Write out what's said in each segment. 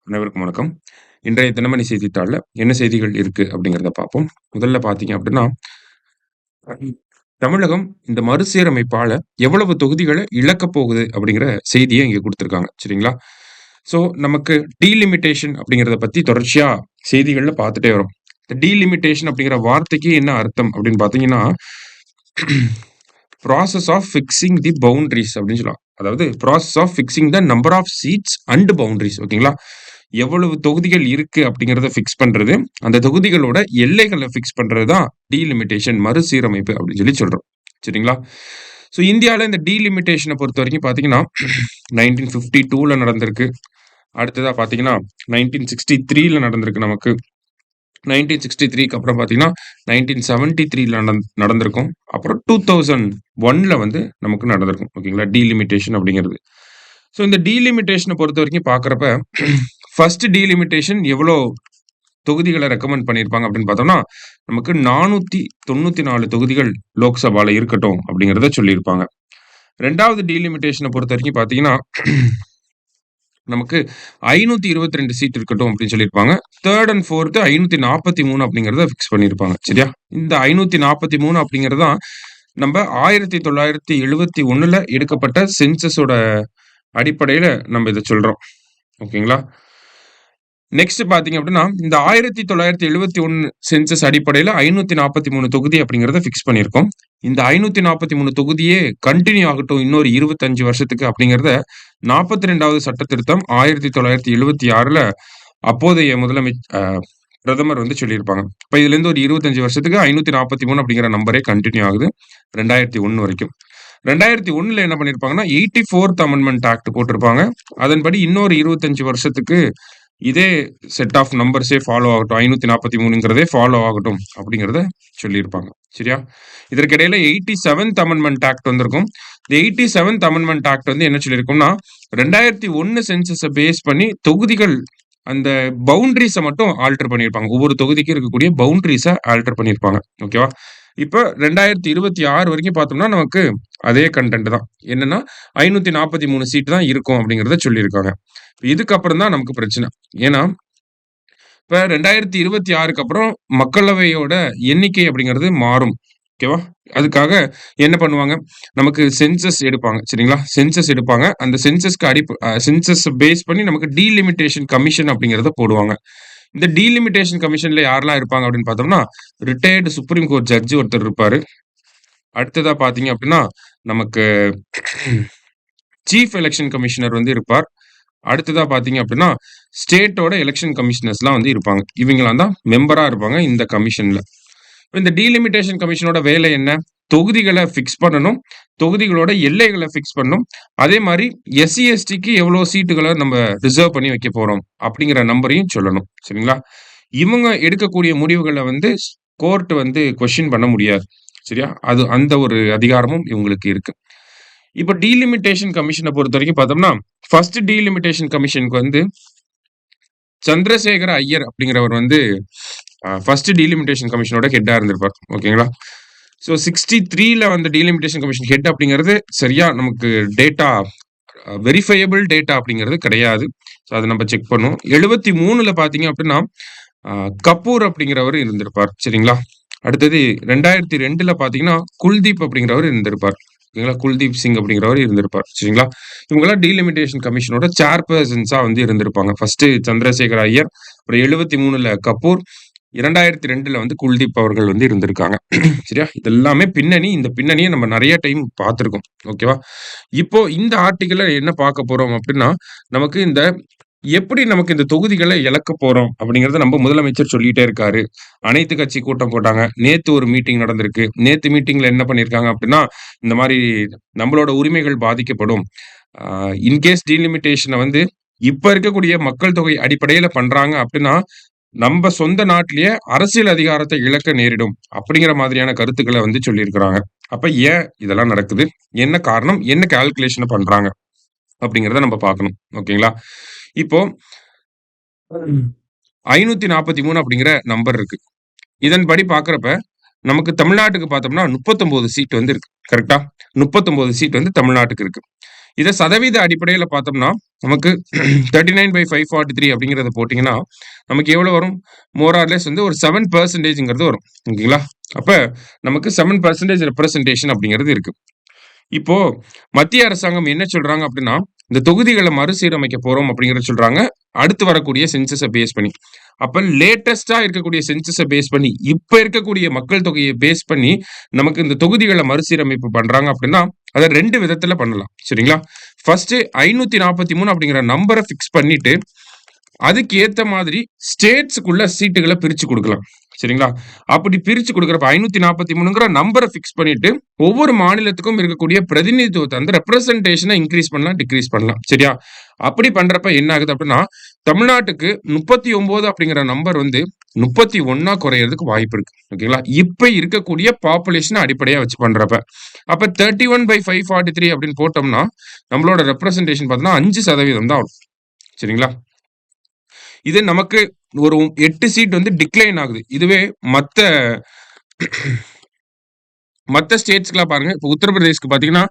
அனைவருக்கும் வணக்கம். இன்றைய தினமணி செய்தித்தாள்ல என்ன செய்திகள் இருக்கு அப்படிங்கிறத பார்ப்போம். முதல்ல பார்த்தீங்க அப்படின்னா, தமிழகம் இந்த மறுசீரமைப்பால எவ்வளவு தொகுதிகள இழக்கப் போகுது அப்படிங்கிற செய்திய இங்க குடுத்திருக்காங்க. சரிங்களா? ஸோ நமக்கு டீலிமிட்டேஷன் அப்படிங்கிறத பத்தி தொடர்ச்சியா செய்திகள்ல பார்த்துட்டே வரோம். இந்த டீலிமிட்டேஷன் அப்படிங்கிற வார்த்தைக்கு என்ன அர்த்தம் அப்படின்னு பார்த்தீங்கன்னா, process of fixing the boundaries அப்படின்னு சொல்லலாம். அதாவது process of fixing the number of seats and boundaries ஓகேங்களா? எவ்வளவு தொகுதிகள் இருக்கு அப்படிங்கிறத ஃபிக்ஸ் பண்றது. அந்த தொகுதிகளோட எல்லைகள ஃபிக்ஸ் பண்றது தான் டீலிமிட்டேஷன் மறுசீரமைப்பு அப்படின்னு சொல்லி சொல்றோம். சரிங்களா? ஸோ இந்தியால இந்த டீலிமிட்டேஷன பொறுத்தவரைக்கும் பார்த்தீங்கன்னா, 1952ல நடந்திருக்கு. அடுத்ததா பார்த்தீங்கன்னா, 1963ல நடந்திருக்கு நமக்கு. 1963க்கு அப்புறம் பார்த்தீங்கன்னா, 1973ல நடந்திருக்கும். அப்புறம் 2001ல வந்து நமக்கு நடந்திருக்கும். ஓகேங்களா? டீலிமிட்டேஷன் அப்படிங்கிறது. ஸோ இந்த டீலிமிட்டேஷன பொறுத்தவரைக்கும் பார்க்குறப்ப, ஃபர்ஸ்ட் டீலிமிட்டேஷன் எவ்வளோ தொகுதிகள ரெக்கமெண்ட் பண்ணியிருப்பாங்க அப்படின்னு பார்த்தோம்னா, நமக்கு 494 தொகுதிகள் லோக்சபால இருக்கட்டும் அப்படிங்கிறத சொல்லியிருப்பாங்க. 2வது டீலிமிட்டேஷன பொறுத்தவரைக்கும் பார்த்தீங்கன்னா, நமக்கு 522 சீட் இருக்கட்டும் அப்படின்னு சொல்லியிருப்பாங்க. 3 அண்ட் 4 543 அப்படிங்கிறத ஃபிக்ஸ் பண்ணியிருப்பாங்க. சரியா? இந்த 543 அப்படிங்கிறது தான் நம்ப 1971ல எடுக்கப்பட்ட சென்சஸோட அடிப்படையில நம்ம இத சொல்றோம். ஓகேங்களா? நெக்ஸ்ட் பார்த்தீங்க அப்படின்னா, இந்த 1971 சென்சஸ் அடிப்படையில 543 தொகுதி அப்படிங்கிறத ஃபிக்ஸ் பண்ணியிருக்கோம். இந்த 543 தொகுதியே கன்டின்யூ ஆகட்டும் இன்னொரு 25 வருஷத்துக்கு அப்படிங்கிறத 42வது சட்ட திருத்தம் 1976ல அப்போதைய பிரதமர் வந்து சொல்லியிருப்பாங்க. இப்ப இதுலேருந்து ஒரு 25 வருஷத்துக்கு 543 அப்படிங்கிற நம்பரே கன்டின்யூ ஆகுது. 2001 வரைக்கும். 2001ல என்ன பண்ணியிருப்பாங்கன்னா, 84த் அமெண்ட்மென்ட் ஆக்ட் போட்டிருப்பாங்க. அதன்படி இன்னொரு 25 வருஷத்துக்கு இதே செட் ஆஃப் நம்பர்ஸே ஃபாலோ ஆகட்டும். 543ங்கிறதே ஃபாலோ ஆகட்டும் அப்படிங்கிறத சொல்லியிருப்பாங்க. சரியா? இதற்கிடையில 87த் அமெண்ட்மென்ட் ஆக்ட் வந்திருக்கும். இந்த 87த் அமெண்ட்மென்ட் ஆக்ட் வந்து என்ன சொல்லியிருக்கும்னா, 2001 சென்சஸ பேஸ் பண்ணி தொகுதிகள் அந்த பவுண்டரீஸ மட்டும் ஆல்டர் பண்ணியிருப்பாங்க. ஒவ்வொரு தொகுதிக்கும் இருக்கக்கூடிய பவுண்டரீஸ ஆல்டர் பண்ணியிருப்பாங்க. ஓகேவா? இப்ப 2026 வரைக்கும் பார்த்தோம்னா, நமக்கு அதே கன்டென்ட் தான். என்னன்னா 543 சீட் தான் இருக்கும் அப்படிங்கிறத சொல்லியிருக்காங்க. இதுக்கப்புறம் தான் நமக்கு பிரச்சனை. ஏன்னா, இப்ப 2026க்கு அப்புறம் மக்களவையோட எண்ணிக்கை அப்படிங்கிறது மாறும். ஓகேவா? அதுக்காக என்ன பண்ணுவாங்க, நமக்கு சென்சஸ் எடுப்பாங்க. சரிங்களா? சென்சஸ் எடுப்பாங்க. அந்த சென்சஸ் பேஸ் பண்ணி நமக்கு டீலிமிட்டேஷன் கமிஷன் அப்படிங்கிறத போடுவாங்க. இந்த டீலிமிட்டேஷன் கமிஷன்ல யாரெல்லாம் இருப்பாங்க அப்படின்னு பார்த்தோம்னா, ரிட்டயர்டு சுப்ரீம் கோர்ட் ஜட்ஜ் ஒருத்தர் இருப்பாரு. அடுத்ததா பார்த்தீங்க அப்படின்னா, நமக்கு சீஃப் எலக்ஷன் கமிஷனர் வந்து இருப்பார். அடுத்ததா பார்த்தீங்க அப்படின்னா, ஸ்டேட்டோட எலக்ஷன் கமிஷனர்ஸ்லாம் வந்து இருப்பாங்க. இவங்கலாம் தான் மெம்பரா இருப்பாங்க இந்த கமிஷன்ல. இந்த டீலிமிட்டேஷன் கமிஷனோட வேலை என்ன? தொகுதிகள ஃபிக்ஸ் பண்ணணும். தொகுதிகளோட எல்லைகள ஃபிக்ஸ் பண்ணணும். அதே மாரி எஸ்சி, எஸ்டிக்கு எவ்வளோ சீட்டுகள நம்ம ரிசர்வ் பண்ணி வைக்க போறோம் அப்படிங்கிற நம்பரையும் சொல்லணும். சரிங்களா? இவங்க எடுக்கக்கூடிய முடிவுகள வந்து கோர்ட் வந்து கொஸ்டின் பண்ண முடியாது. சரியா? அது அந்த ஒரு அதிகாரமும் இவங்களுக்கு இருக்கு. இப்ப டீலிமிட்டேஷன் கமிஷன பொறுத்தவரைக்கும் பார்த்தோம்னா, ஃபர்ஸ்ட் டீலிமிட்டேஷன் கமிஷனுக்கு வந்து சந்திரசேகர ஐயர் அப்படிங்கிறவர் வந்து ஃபர்ஸ்ட் டீலிமிட்டேஷன் கமிஷனோட ஹெட்டா இருந்திருப்பார். ஓகேங்களா? ஸோ 63ல வந்த டீலிமிட்டேஷன் கமிஷன் ஹெட் அப்படிங்கிறது சரியா நமக்கு டேட்டா வெரிஃபையபிள் டேட்டா அப்படிங்கிறது கிடையாது. ஸோ அத நம்ம செக் பண்ணும். 73ல பார்த்தீங்க அப்படின்னா, கபூர் அப்படிங்கிறவர் இருந்திருப்பார். சரிங்களா? அடுத்தது 2002ல பார்த்தீங்கன்னா, குல்தீப் அப்படிங்கிறவர் இருந்திருப்பார். ஓகேங்களா? குல்தீப் சிங் அப்படிங்கிறவர் இருந்திருப்பார். சரிங்களா? இவங்கலாம் டீலிமிட்டேஷன் கமிஷனோட சேர்பர்சன்ஸா வந்து இருந்திருப்பாங்க. ஃபர்ஸ்ட் சந்திரசேகர ஐயர், அப்புறம் 73ல கபூர், 2002ல வந்து குல்தீப் அவர்கள் வந்து இருந்திருக்காங்க. சரியா? இது எல்லாமே பின்னணி. இந்த பின்னணிய நம்ம நெறைய டைம் பார்த்திருக்கோம். ஓகேவா? இப்போ இந்த ஆர்டிக்கிள்ல என்ன பார்க்க போறோம் அப்படின்னா, நமக்கு எப்படி நமக்கு இந்த தொகுதிகள இழக்கப் போறோம் அப்படிங்கிறத நம்ம முதலமைச்சர் சொல்லிட்டே இருக்காரு. அனைத்து கட்சி கூட்டம் போட்டாங்க. நேத்து ஒரு மீட்டிங் நடந்திருக்கு. நேத்து மீட்டிங்ல என்ன பண்ணியிருக்காங்க அப்படின்னா, இந்த மாரி நம்மளோட உரிமைகள் பாதிக்கப்படும். இன்கேஸ் டீலிமிட்டேஷன வந்து இப்ப இருக்கக்கூடிய மக்கள் தொகை அடிப்படையில பண்றாங்க அப்படின்னா, நம்ப சொந்த நாட்டிலேயே அரசியல் அதிகாரத்த இழக்க நேரிடும். அப்படிங்கிற மாதிரியான கருத்துக்கள வந்து சொல்லியிருக்கிறாங்க. அப்ப ஏன் இதெல்லாம் நடக்குது? என்ன காரணம்? என்ன கால்குலேஷன பண்றாங்க? அப்படிங்கிறத நம்ம பார்க்கணும். ஓகேங்களா? இப்போ 543 அப்படிங்கிற நம்பர் இருக்கு. இதன்படி பார்க்கிறப்ப, நமக்கு தமிழ்நாட்டுக்கு பார்த்தோம்னா 39 சீட் வந்து இருக்கு. கரெக்ட்டா? 39 சீட் வந்து தமிழ்நாட்டுக்கு இருக்கு. இத சதவீத அடிப்படையில பார்த்தோம்னா, நமக்கு 39/543 அப்படிங்கிறத போட்டீங்கன்னா, நமக்கு எவ்வளோ வரும்? மோர் ஆர் லெஸ் வந்து ஒரு 7% வரும். ஓகேங்களா? அப்ப நமக்கு 7% ரெப்ரசன்டேஷன் அப்படிங்கிறது இருக்கு. இப்போ மத்திய அரசாங்கம் என்ன சொல்றாங்க அப்படின்னா, இந்த தொகுதிகள மறுசீரமைக்க போறோம் அப்படிங்கிறத சொல்றாங்க. அடுத்து வரக்கூடிய சென்சஸ பேஸ் பண்ணி. அப்ப லேட்டஸ்ட்டா இருக்கக்கூடிய சென்சஸ பேஸ் பண்ணி, இப்ப இருக்கக்கூடிய மக்கள் தொகைய பேஸ் பண்ணி, நமக்கு இந்த தொகுதிகள மறுசீரமைப்பு பண்றாங்க அப்படின்னா, அத 2 விதத்துல பண்ணலாம். சரிங்களா? ஃபர்ஸ்ட்டு 543 அப்படிங்கிற நம்பர ஃபிக்ஸ் பண்ணிட்டு, அதுக்கு ஏத்த மாதிரி ஸ்டேட்ஸ்க்குள்ள சீட்டுகள பிரிச்சு குடுக்கலாம். சரிங்களா? அப்படி பிரிச்சு குடுக்குறப்ப 543ங்கிற நம்பர ஃபிக்ஸ் பண்ணிட்டு, ஒவ்வொரு மாநிலத்துக்கும் இருக்கக்கூடிய பிரதிநிதித்துவத்த அந்த ரெப்ரசன்டேஷன இன்கிரீஸ் பண்ணலாம், டிக்ரீஸ் பண்ணலாம். சரியா? அப்படி பண்றப்ப என்ன ஆகுது அப்படின்னா, தமிழ்நாட்டுக்கு 39 அப்படிங்கிற நம்பர் வந்து 31ஆ குறையறதுக்கு வாய்ப்பு இருக்கு. ஓகேங்களா? இப்ப இருக்கக்கூடிய பாப்புலேஷன அடிப்படையா வச்சு பண்றப்ப. அப்ப 31/543 அப்படின்னு போட்டோம்னா, நம்மளோட ரெப்ரசன்டேஷன் பார்த்தீங்கன்னா 5% தான் வரும். சரிங்களா? இது நமக்கு ஒரு 8 சீட் வந்து டிக்ளைன் ஆகுது. இதுவே மத்த மத்த ஸ்டேட்ஸ்க்குலாம் பாருங்க. இப்ப உத்தரப்பிரதேஷ்க்கு பார்த்தீங்கன்னா,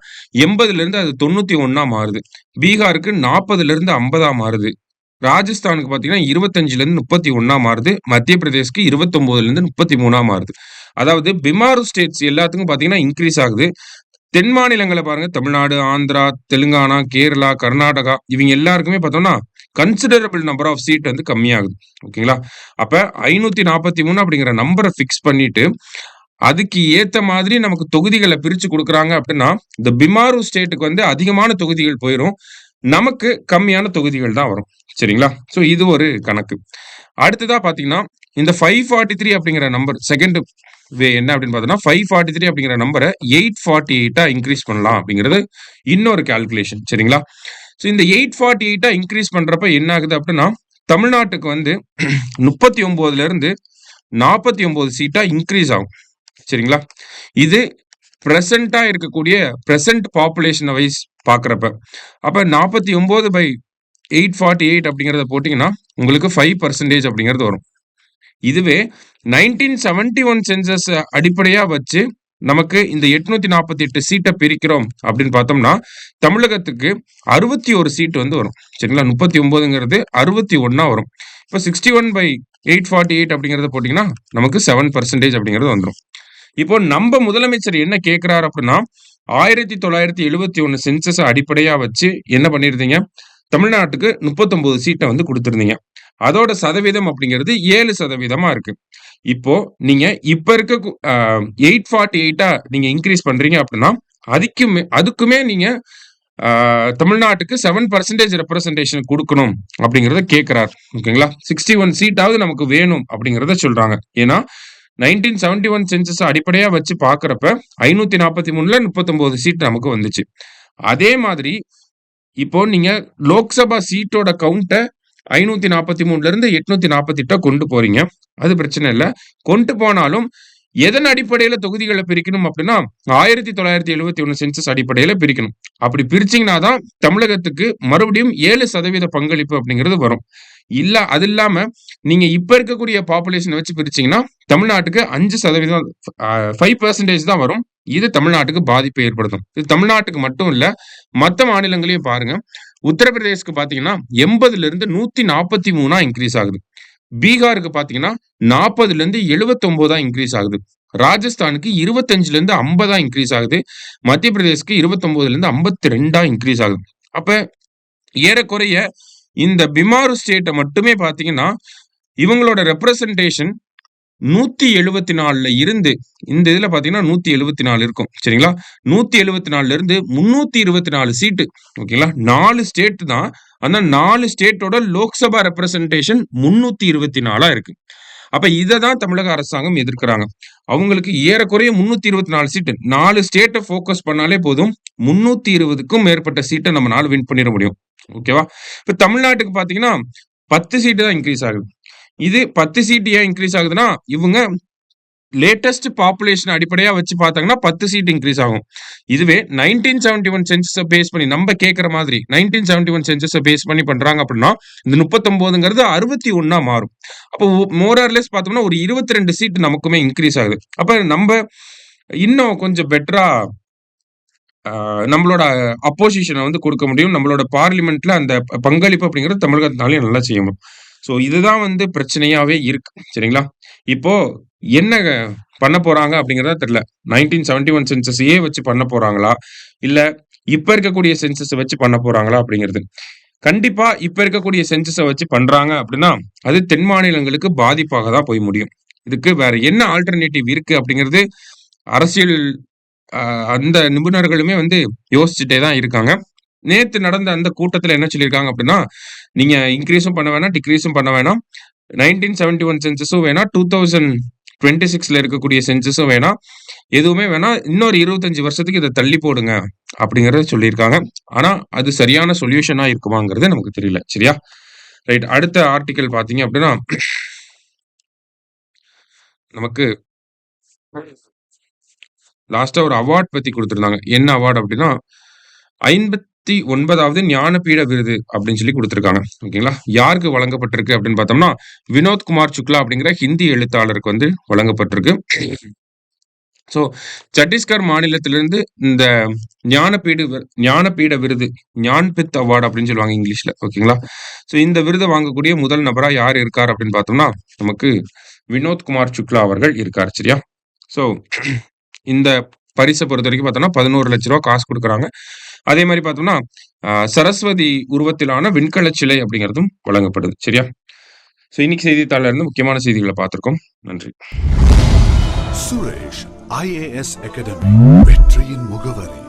80லிருந்து அது 91ஆ மாறுது. பீகாருக்கு 40லிருந்து 50ஆ மாறுது. ராஜஸ்தானுக்கு பார்த்தீங்கன்னா, 25லிருந்து 31ஆ மாறுது. மத்திய பிரதேஷ்க்கு 29லிருந்து 33ஆ மாறுது. அதாவது பிமாரு ஸ்டேட்ஸ் எல்லாத்துக்கும் பார்த்தீங்கன்னா, இன்கிரீஸ் ஆகுது. தென் மாநிலங்கள பாருங்க. தமிழ்நாடு, ஆந்திரா, தெலுங்கானா, கேரளா, கர்நாடகா இவங்க எல்லாருக்குமே பார்த்தோம்னா, கன்சிடரபிள் நம்பர் ஆஃப் சீட் வந்து கம்மியாகுது. ஓகேங்களா? அப்ப 543 அப்படிங்கிற நம்பர ஃபிக்ஸ் பண்ணிட்டு, அதுக்கு ஏத்த மாதிரி நமக்கு தொகுதிகள பிரிச்சு குடுக்குறாங்க அப்படின்னா, இந்த பிமாரு ஸ்டேட்க்கு வந்து அதிகமான தொகுதிகள் போயிரும். நமக்கு கம்மியான தொகுதிகள் தான் வரும். சரிங்களா? சோ இது ஒரு கணக்கு. அடுத்ததா பார்த்தீங்கன்னா, இந்த 543 அப்படிங்கிற நம்பர் செகண்ட் வே என்ன அப்படின்னு பார்த்தோம்னா, 543 அப்படிங்கிற நம்பர 848ஆ இன்கிரீஸ் பண்ணலாம் அப்படிங்கிறது இன்னொரு கால்குலேஷன். சரிங்களா? சோ இந்த 848ஆ இன்கிரீஸ் பண்றப்ப என்ன ஆகுது அப்படின்னா, தமிழ்நாட்டுக்கு வந்து 39லிருந்து 49 சீட்டா இன்கிரீஸ் ஆகும். சரிங்களா? இது பிரசன்ட்டா இருக்கக்கூடிய பிரசன்ட் பாப்புலேஷன் வைஸ் பார்க்கிறப்ப. அப்ப 49/848 அப்படிங்கிறத போட்டீங்கன்னா, உங்களுக்கு 5% அப்படிங்கிறது வரும். இதுவே 1971 சென்சஸ் அடிப்படையா வச்சு நமக்கு இந்த 848 சீட்ட பிரிக்கிறோம் அப்படின்னு பார்த்தோம்னா, தமிழகத்துக்கு 61 சீட் வந்து வரும். சரிங்களா? 39ங்கிறது 61ஆ வரும். இப்ப 61/848 அப்படிங்கிறத போட்டீங்கன்னா, நமக்கு 7% அப்படிங்கிறது வந்துரும். இப்போ நம்ப முதலமைச்சர் என்ன கேட்கிறார் அப்படின்னா, 1971 சென்சஸ அடிப்படையா வச்சு என்ன பண்ணியிருந்தீங்க? தமிழ்நாட்டுக்கு 39 சீட்ட வந்து குடுத்திருந்தீங்க. அதோட சதவீதம் அப்படிங்கிறது 7%ஆ இருக்கு. இப்போ நீங்க இப்ப இருக்க 848ஆ நீங்க இன்கிரீஸ் பண்றீங்க அப்படின்னா, அதுக்குமே நீங்க தமிழ்நாட்டுக்கு 7% ரெப்ரசன்டேஷன் குடுக்கணும் அப்படிங்கிறத கேட்கிறார். ஓகேங்களா? 61 சீட்டாவது நமக்கு வேணும் அப்படிங்கிறத சொல்றாங்க. ஏன்னா 1971 சென்சஸ் அடிப்படையா வச்சு பார்க்கிறப்ப 543ல 39 சீட் நமக்கு வந்துச்சு. அதே மாதிரி இப்போ நீங்க லோக்சபா சீட்டோட கவுண்ட்ட 543லிருந்து 848 கொண்டு போறீங்க. அது பிரச்சனை இல்ல. கொண்டு போனாலும் எதன் அடிப்படையில தொகுதிகள பிரிக்கணும் அப்படின்னா, 1971 சென்சஸ் அடிப்படையில பிரிக்கணும். அப்படி பிரிச்சீங்கன்னா தான் தமிழகத்துக்கு மறுபடியும் 7% பங்களிப்பு அப்படிங்கிறது வரும். அது இல்லாம நீங்க இப்ப இருக்கக்கூடிய பாப்புலேஷன வச்சு பிரிச்சீங்கன்னா, தமிழ்நாட்டுக்கு 5% 5% தான் வரும். இது தமிழ்நாட்டுக்கு பாதிப்பை ஏற்படுத்தும். இது தமிழ்நாட்டுக்கு மட்டும் இல்ல, மத்த மாநிலங்களையும் பாருங்க. உத்தரப்பிரதேஷ்க்கு பார்த்தீங்கன்னா, 80லிருந்து 143ஆ இன்கிரீஸ் ஆகுது. பீகாருக்கு பார்த்தீங்கன்னா, 40லிருந்து 79ஆ இன்கிரீஸ் ஆகுது. ராஜஸ்தானுக்கு 25லிருந்து 50ஆ இன்கிரீஸ் ஆகுது. மத்திய பிரதேஷ்க்கு 29லிருந்து 52ஆ இன்கிரீஸ் ஆகுது. அப்ப ஏறக்குறைய இந்த பிமாரு ஸ்டேட்ட மட்டுமே பார்த்தீங்கன்னா, இவங்களோட ரெப்ரசன்டேஷன் 174ல இருந்து இந்த இதுல பார்த்தீங்கன்னா 174 இருக்கும். சரிங்களா? 174ல இருந்து 324 சீட்டு. ஓகேங்களா? 4 ஸ்டேட் தான். ஆனா 4 ஸ்டேட்டோட லோக்சபா ரெப்ரசன்டேஷன் 324ஆ இருக்கு. அப்ப இத தான் தமிழக அரசாங்கம் எதிர்க்கிறாங்க. அவங்களுக்கு ஏறக்குறைய 324 சீட்டு. 4 ஸ்டேட்ட ஃபோக்கஸ் பண்ணாலே போதும். 320க்கும் மேற்பட்ட சீட்ட நம்மனால வின் பண்ணிற முடியும். ஓகேவா? இப்ப தமிழ்நாட்டுக்கு பார்த்தீங்கன்னா, 10 சீட்டு தான் இன்கிரீஸ் ஆகுது. இது 10 சீட்டு ஏன் இன்கிரீஸ் ஆகுதுன்னா, இவங்க லேட்டஸ்ட் பாப்புலேஷன் அடிப்படையா வச்சு பார்த்தாங்கன்னா 10 சீட் இன்கிரீஸ் ஆகும். இதுவே 1971 சென்சஸ பேஸ் பண்ணி நம்ம கேட்கிற மாதிரி 1971 சென்சஸ பேஸ் பண்ணி பண்றாங்க அப்படின்னா, இந்த 39ங்கிறது 61ஆ மாறும். அப்போ மோர் ஆர் லெஸ் பார்த்தோம்னா ஒரு 22 சீட் நமக்குமே இன்கிரீஸ் ஆகுது. அப்ப நம்ப இன்னும் கொஞ்சம் பெட்டரா நம்மளோட அப்போசிஷனை வந்து கொடுக்க முடியும். நம்மளோட பார்லிமெண்ட்ல அந்த பங்களிப்பு அப்படிங்கிறது தமிழகத்தினாலேயும் நல்லா செய்ய முடியும். ஸோ இதுதான் வந்து பிரச்சனையாவே இருக்கு. சரிங்களா? இப்போ என்ன பண்ண போறாங்க அப்படிங்கிறத தெரியல. 1971 சென்சஸையே வச்சு பண்ண போறாங்களா? இல்ல இப்ப இருக்கக்கூடிய சென்சஸ வச்சு பண்ண போறாங்களா அப்படிங்கிறது. கண்டிப்பா இப்ப இருக்கக்கூடிய சென்சஸ வச்சு பண்றாங்க அப்படின்னா, அது தென் மாநிலங்களுக்கு பாதிப்பாக தான் போய் முடியும். இதுக்கு வேற என்ன ஆல்டர்னேட்டிவ் இருக்கு அப்படிங்கிறது அரசியல் அந்த நிபுணர்களுமே வந்து யோசிச்சுட்டே தான் இருக்காங்க. நேத்து நடந்த அந்த கூட்டத்துல என்ன சொல்லியிருக்காங்க அப்படின்னா, நீங்க இன்கிரீஸும் பண்ண வேணாம், டிக்ரீஸும் பண்ண வேணாம். 1971 சென்சஸும் வேணாம். 2026ல இருக்கக்கூடிய சென்சஸும் வேணாம். எதுவுமே வேணாம். இன்னொரு 25 வருஷத்துக்கு இத தள்ளி போடுங்க அப்படிங்கிறத சொல்லியிருக்காங்க. ஆனா, அது சரியான சொல்யூஷனா இருக்குமாங்கிறது நமக்கு தெரியல. சரியா? ரைட். அடுத்த ஆர்டிக்கிள் பார்த்தீங்க அப்படின்னா, நமக்கு லாஸ்ட்டா ஒரு அவார்ட் பத்தி குடுத்திருந்தாங்க. என்ன அவார்ட் அப்படின்னா, 59வது ஞானபீட விருது அப்படின்னு சொல்லி குடுத்திருக்காங்க. ஓகேங்களா? யாருக்கு வழங்கப்பட்டிருக்கு அப்படின்னு பார்த்தோம்னா, வினோத் குமார் சுக்லா அப்படிங்கிற ஹிந்தி எழுத்தாளருக்கு வந்து வழங்கப்பட்டிருக்கு. ஸோ சத்தீஸ்கர் மாநிலத்திலிருந்து இந்த ஞானபீட விருது, ஞான்பித் அவார்ட் அப்படின்னு சொல்லுவாங்க இங்கிலீஷ்ல. ஓகேங்களா? ஸோ இந்த விருத வாங்கக்கூடிய முதல் நபரா யார் இருக்கார் அப்படின்னு பார்த்தோம்னா, நமக்கு வினோத் குமார் சுக்லா அவர்கள் இருக்கார். சரியா? ஸோ இந்த பரிச பொறுத்தவரைக்கும் பார்த்தோம்னா, 11,00,000 ரூவா காசு குடுக்குறாங்க. அதே மாரி பார்த்தோம்னா, சரஸ்வதி உருவத்திலான வெண்கல சிலை அப்படிங்கிறதும் வழங்கப்படுது. சரியா? ஸோ இன்னைக்கு செய்தித்தாள்ல இருந்து முக்கியமான செய்திகள பார்த்திருக்கோம். நன்றி. சுரேஷ் IAS அகாடமி வெற்றியின் முகவரி.